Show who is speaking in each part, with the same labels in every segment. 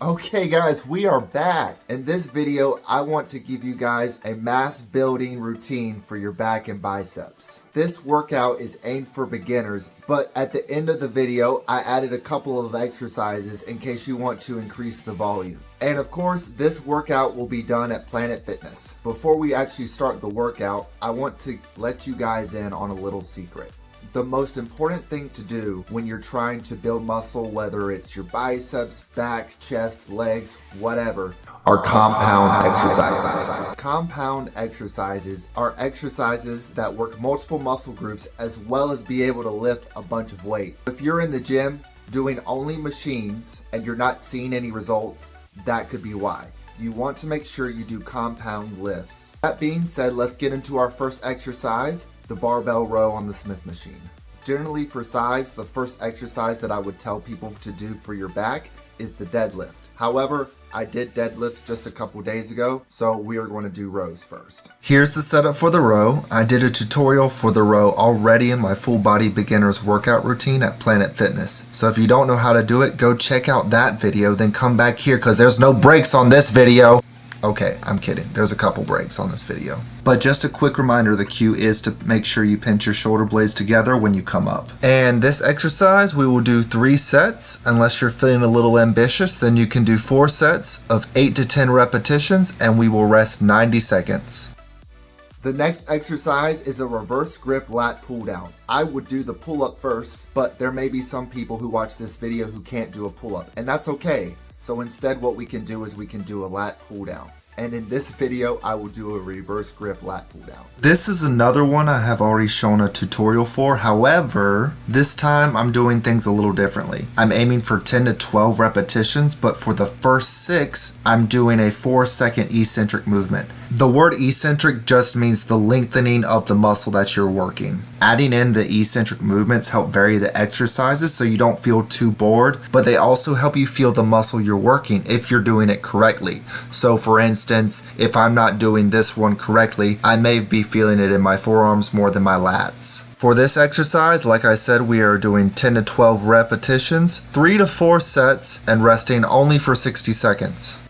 Speaker 1: Okay guys, we are back. In this video, I want to give you guys a mass building routine for your back and biceps. This workout is aimed for beginners, but at the end of the video, I added a couple of exercises in case you want to increase the volume. And of course, this workout will be done at Planet Fitness. Before we actually start the workout, I want to let you guys in on a little secret. The most important thing to do when you're trying to build muscle, whether it's your biceps, back, chest, legs, whatever, are compound exercises. Compound exercises are exercises that work multiple muscle groups as well as be able to lift a bunch of weight. If you're in the gym doing only machines and you're not seeing any results, that could be why. You want to make sure you do compound lifts. That being said, let's get into our first exercise, the barbell row on the Smith machine. Generally for size, the first exercise that I would tell people to do for your back is the deadlift. However, I did deadlifts just a couple days ago, so we are going to do rows first. Here's the setup for the row. I did a tutorial for the row already in my full body beginners workout routine at Planet Fitness. So if you don't know how to do it, go check out that video, then come back here because there's no breaks on this video. Okay, I'm kidding. There's a couple breaks on this video. But just a quick reminder, the cue is to make sure you pinch your shoulder blades together when you come up. And this exercise, we will do 3 sets. Unless you're feeling a little ambitious, then you can do 4 sets of 8 to 10 repetitions, and we will rest 90 seconds. The next exercise is a reverse grip lat pull down. I would do the pull up first, but there may be some people who watch this video who can't do a pull up, and that's okay. So instead what we can do is we can do a lat pull down. And in this video, I will do a reverse grip lat pull down. This is another one I have already shown a tutorial for. However, this time I'm doing things a little differently. I'm aiming for 10 to 12 repetitions, but for the first 6, I'm doing a 4-second eccentric movement. The word eccentric just means the lengthening of the muscle that you're working. Adding in the eccentric movements help vary the exercises so you don't feel too bored, but they also help you feel the muscle you're working if you're doing it correctly. So for instance, if I'm not doing this one correctly, I may be feeling it in my forearms more than my lats. For this exercise, like I said, we are doing 10 to 12 repetitions, 3 to 4 sets, and resting only for 60 seconds.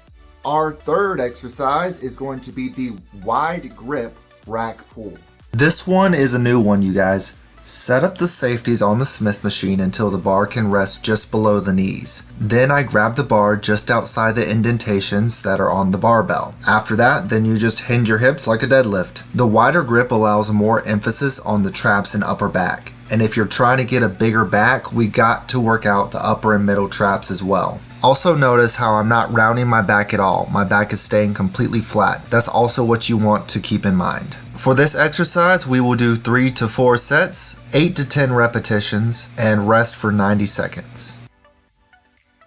Speaker 1: Our third exercise is going to be the wide grip rack pull. This one is a new one, you guys. Set up the safeties on the Smith machine until the bar can rest just below the knees. Then I grab the bar just outside the indentations that are on the barbell. After that, then you just hinge your hips like a deadlift. The wider grip allows more emphasis on the traps and upper back. And if you're trying to get a bigger back, we got to work out the upper and middle traps as well. Also notice how I'm not rounding my back at all. My back is staying completely flat. That's also what you want to keep in mind. For this exercise, we will do 3 to 4 sets, 8 to 10 repetitions, and rest for 90 seconds.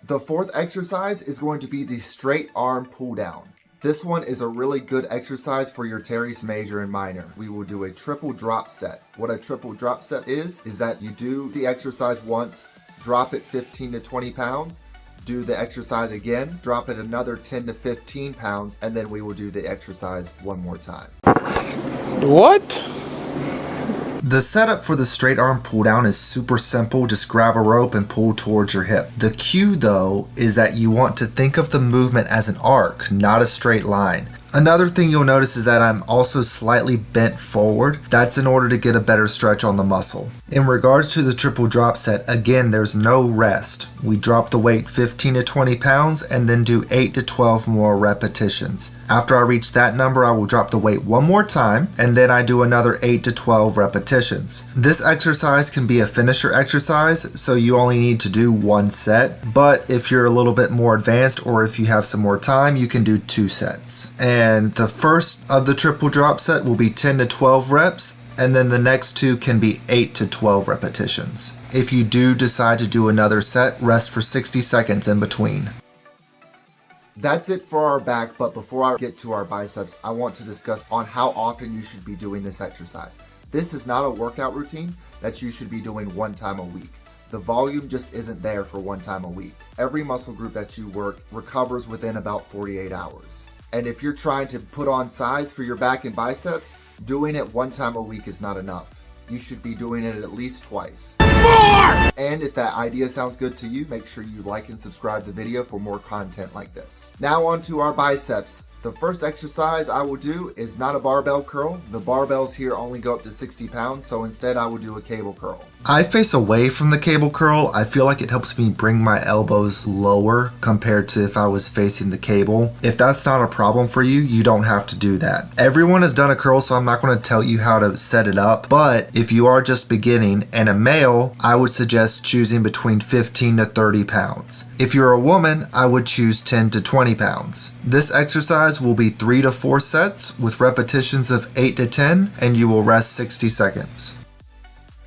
Speaker 1: The fourth exercise is going to be the straight arm pull down. This one is a really good exercise for your teres major and minor. We will do a triple drop set. What a triple drop set is that you do the exercise once, drop it 15 to 20 pounds, do the exercise again, drop it another 10 to 15 pounds, and then we will do the exercise one more time.
Speaker 2: What?
Speaker 1: The setup for the straight arm pull down is super simple. Just grab a rope and pull towards your hip. The cue though is that you want to think of the movement as an arc, not a straight line. Another thing you'll notice is that I'm also slightly bent forward. That's in order to get a better stretch on the muscle. In regards to the triple drop set, again, there's no rest. We drop the weight 15 to 20 pounds and then do 8 to 12 more repetitions. After I reach that number, I will drop the weight one more time and then I do another 8 to 12 repetitions. This exercise can be a finisher exercise, so you only need to do 1 set. But if you're a little bit more advanced or if you have some more time, you can do 2 sets. And the first of the triple drop set will be 10 to 12 reps, and then the next 2 can be 8 to 12 repetitions. If you do decide to do another set, rest for 60 seconds in between. That's it for our back, but before I get to our biceps, I want to discuss on how often you should be doing this exercise. This is not a workout routine that you should be doing 1 time a week. The volume just isn't there for 1 time a week. Every muscle group that you work recovers within about 48 hours. And if you're trying to put on size for your back and biceps, doing it 1 time a week is not enough. You should be doing it at least twice.
Speaker 2: more!
Speaker 1: And if that idea sounds good to you, make sure you like and subscribe the video for more content like this. Now on to our biceps. The first exercise I will do is not a barbell curl. The barbells here only go up to 60 pounds, so instead I will do a cable curl. I face away from the cable curl. I feel like it helps me bring my elbows lower compared to if I was facing the cable. If that's not a problem for you, you don't have to do that. Everyone has done a curl, so I'm not going to tell you how to set it up, but if you are just beginning and a male, I would suggest choosing between 15 to 30 pounds. If you're a woman, I would choose 10 to 20 pounds. This exercise will be 3 to 4 sets with repetitions of 8 to 10, and you will rest 60 seconds.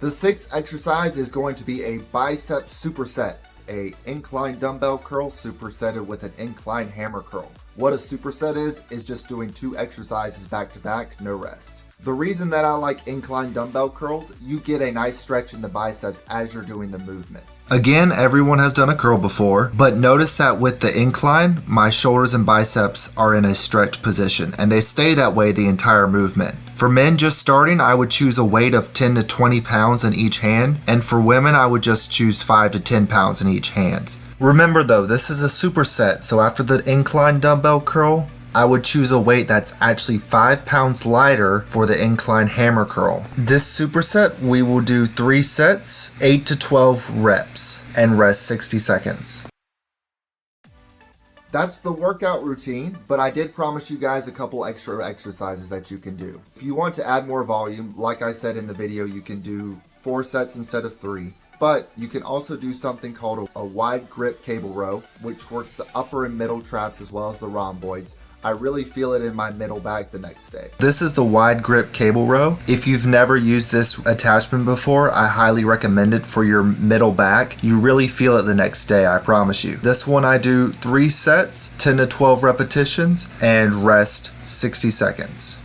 Speaker 1: The sixth exercise is going to be a bicep superset, a incline dumbbell curl supersetted with an incline hammer curl. What a superset is just doing 2 exercises back to back, no rest. The reason that I like incline dumbbell curls, you get a nice stretch in the biceps as you're doing the movement. Again, everyone has done a curl before, but notice that with the incline, my shoulders and biceps are in a stretch position, and they stay that way the entire movement. For men just starting, I would choose a weight of 10 to 20 pounds in each hand, and for women, I would just choose 5 to 10 pounds in each hand. Remember though, this is a superset, so after the incline dumbbell curl, I would choose a weight that's actually 5 pounds lighter for the incline hammer curl. This superset, we will do 3 sets, 8 to 12 reps, and rest 60 seconds. That's the workout routine, but I did promise you guys a couple extra exercises that you can do. If you want to add more volume, like I said in the video, you can do 4 sets instead of 3. But you can also do something called a wide grip cable row, which works the upper and middle traps as well as the rhomboids. I really feel it in my middle back the next day. This is the wide grip cable row. If you've never used this attachment before, I highly recommend it for your middle back. You really feel it the next day, I promise you. This one I do 3 sets, 10 to 12 repetitions, and rest 60 seconds.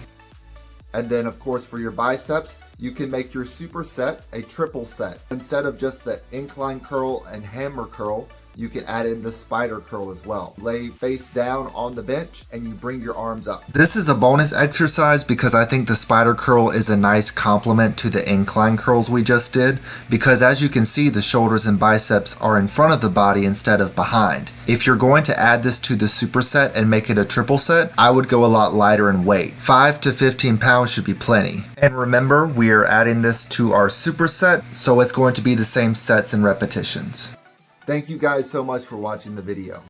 Speaker 1: And then of course for your biceps, you can make your superset a triple set. Instead of just the incline curl and hammer curl, you can add in the spider curl as well. Lay face down on the bench and you bring your arms up. This is a bonus exercise because I think the spider curl is a nice complement to the incline curls we just did, because as you can see, the shoulders and biceps are in front of the body instead of behind. If you're going to add this to the superset and make it a triple set, I would go a lot lighter in weight. 5 to 15 pounds should be plenty. And remember, we are adding this to our superset, so it's going to be the same sets and repetitions. Thank you guys so much for watching the video.